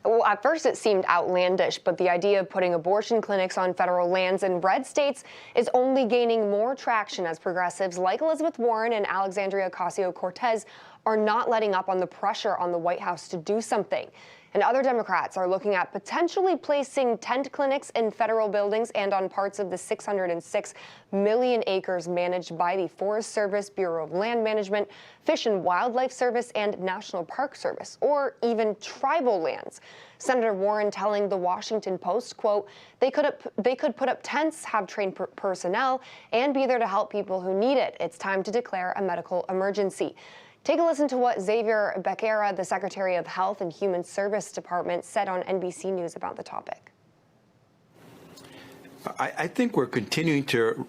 Well, at first it seemed outlandish, but the idea of putting abortion clinics on federal lands in red states is only gaining more traction as progressives like Elizabeth Warren and Alexandria Ocasio-Cortez are not letting up on the pressure on the White House to do something. And other Democrats are looking at potentially placing tent clinics in federal buildings and on parts of the 606 million acres managed by the Forest Service, Bureau of Land Management, Fish and Wildlife Service, and National Park Service, or even tribal lands. Senator Warren telling the Washington Post, quote, they could put up tents, have trained personnel, and be there to help people who need it. It's time to declare a medical emergency. Take a listen to what Xavier Becerra, the Secretary of Health and Human Service Department, said on NBC News about the topic. I think we're continuing to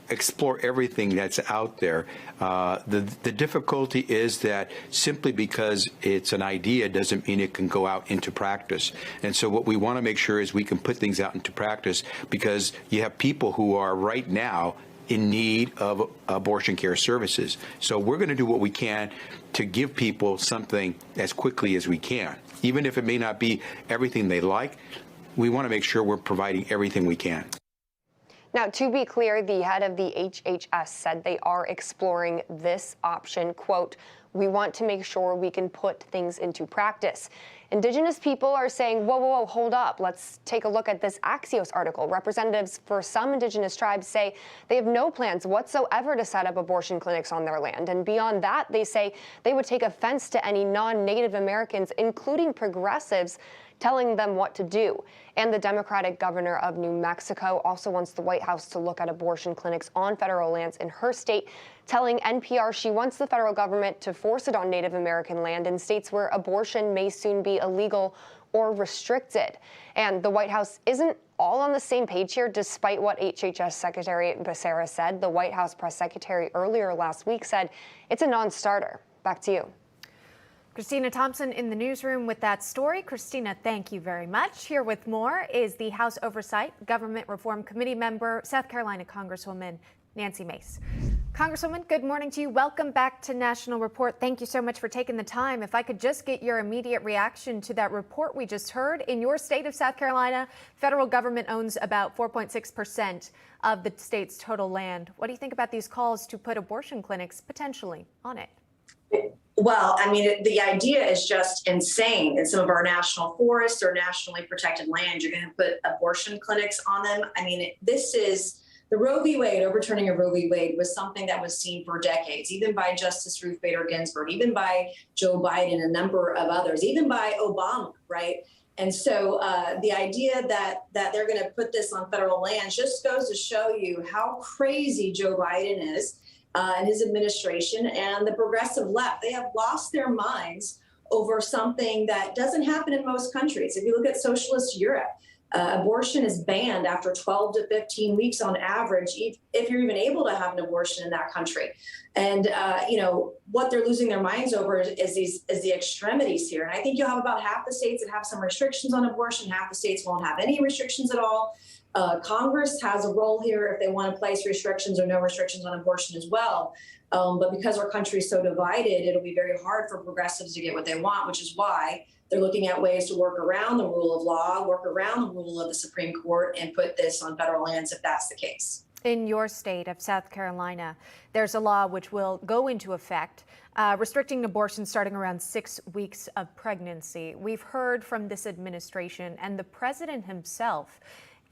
explore everything that's out there. The difficulty is that simply because it's an idea doesn't mean it can go out into practice. And so what we want to make sure is we can put things out into practice, because you have people who are right now in need of abortion care services. So we're going to do what we can to give people something as quickly as we can. Even if it may not be everything they like, we want to make sure we're providing everything we can. Now, to be clear, the head of the HHS said they are exploring this option. Quote, we want to make sure we can put things into practice. Indigenous people are saying, whoa, whoa, whoa, hold up. Let's take a look at this Axios article. Representatives for some indigenous tribes say they have no plans whatsoever to set up abortion clinics on their land. And beyond that, they say they would take offense to any non-Native Americans, including progressives, telling them what to do. And the Democratic governor of New Mexico also wants the White House to look at abortion clinics on federal lands in her state, telling NPR she wants the federal government to force it on Native American land in states where abortion may soon be illegal or restricted. And the White House isn't all on the same page here, despite what HHS Secretary Becerra said. The White House press secretary earlier last week said it's a non-starter. Back to you. Christina Thompson in the newsroom with that story. Christina, thank you very much. Here with more is the House Oversight Government Reform Committee member, South Carolina Congresswoman Nancy Mace. Congresswoman, good morning to you. Welcome back to National Report. Thank you so much for taking the time. If I could just get your immediate reaction to that report we just heard. In your state of South Carolina, federal government owns about 4.6% of the state's total land. What do you think about these calls to put abortion clinics potentially on it? Well, I mean, the idea is just insane. In some of our national forests or nationally protected land, you're going to put abortion clinics on them. I mean, this is the Roe v. Wade, overturning of Roe v. Wade was something that was seen for decades, even by Justice Ruth Bader Ginsburg, even by Joe Biden, a number of others, even by Obama, right? And so the idea that they're going to put this on federal land just goes to show you how crazy Joe Biden is. And his administration and the progressive left, they have lost their minds over something that doesn't happen in most countries. If you look at socialist Europe, abortion is banned after 12 to 15 weeks on average, if you're even able to have an abortion in that country. And, you know, what they're losing their minds over is the extremities here. And I think you'll have about half the states that have some restrictions on abortion, half the states won't have any restrictions at all. Congress has a role here if they want to place restrictions or no restrictions on abortion as well. But because our country is so divided, it'll be very hard for progressives to get what they want, which is why they're looking at ways to work around the rule of law, work around the rule of the Supreme Court, and put this on federal lands if that's the case. In your state of South Carolina, there's a law which will go into effect restricting abortion starting around 6 weeks of pregnancy. We've heard from this administration and the president himself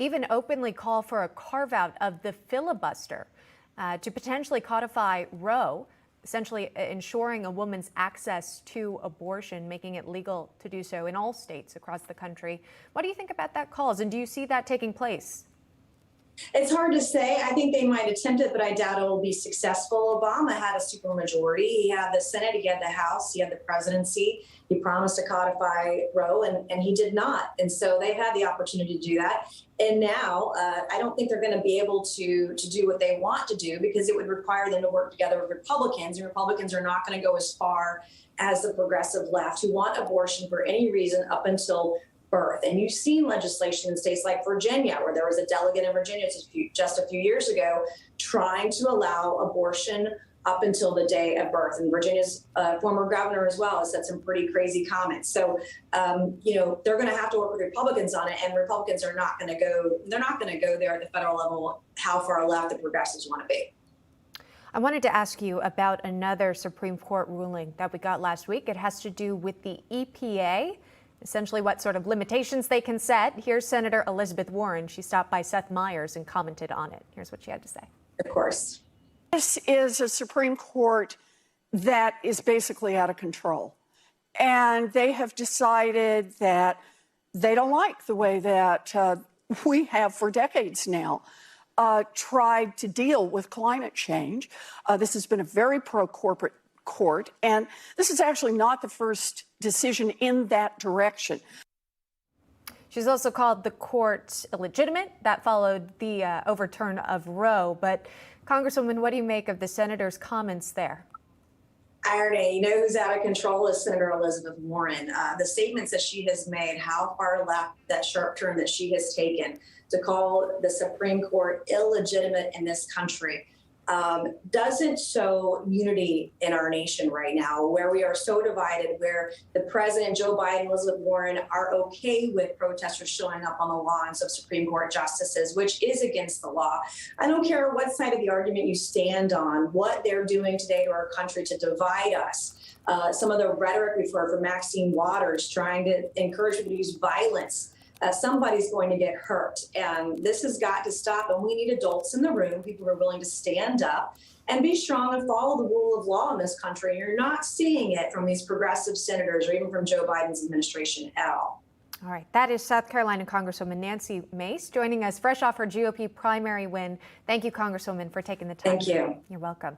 even openly call for a carve-out of the filibuster to potentially codify Roe, essentially ensuring a woman's access to abortion, making it legal to do so in all states across the country. What do you think about that cause, and do you see that taking place? It's hard to say. I think they might attempt it, but I doubt it will be successful. Obama had a supermajority. He had the Senate, he had the House, he had the presidency. He promised to codify Roe, and he did not. And so they've had the opportunity to do that. And now I don't think they're going to be able to do what they want to do, because it would require them to work together with Republicans. And Republicans are not going to go as far as the progressive left, who want abortion for any reason up until birth. And you've seen legislation in states like Virginia, where there was a delegate in Virginia just a few years ago trying to allow abortion up until the day of birth. And Virginia's former governor as well has said some pretty crazy comments. So, they're going to have to work with Republicans on it, and Republicans are not going to go, they're not going to go there at the federal level, how far left the progressives want to be. I wanted to ask you about another Supreme Court ruling that we got last week. It has to do with the EPA, essentially what sort of limitations they can set. Here's Senator Elizabeth Warren. She stopped by Seth Meyers and commented on it. Here's what she had to say. Of course. This is a Supreme Court that is basically out of control. And they have decided that they don't like the way that we have for decades now tried to deal with climate change. This has been a very pro-corporate court, and this is actually not the first decision in that direction. She's also called the court illegitimate. That followed the overturn of Roe. But Congresswoman, what do you make of the senator's comments there? Irony, who's out of control is Senator Elizabeth Warren. The statements that she has made, how far left that sharp turn that she has taken to call the Supreme Court illegitimate in this country, doesn't show unity in our nation right now, where we are so divided, where the president, Joe Biden, Elizabeth Warren, are okay with protesters showing up on the lawns of Supreme Court justices, which is against the law. I don't care what side of the argument you stand on, what they're doing today to our country to divide us. Some of the rhetoric we've heard from Maxine Waters trying to encourage people to use violence. Somebody's going to get hurt, and this has got to stop. And we need adults in the room, people who are willing to stand up and be strong and follow the rule of law in this country. You're not seeing it from these progressive senators or even from Joe Biden's administration at all. All right, that is South Carolina Congresswoman Nancy Mace joining us fresh off her GOP primary win. Thank you, Congresswoman, for taking the time. Thank you. You're welcome.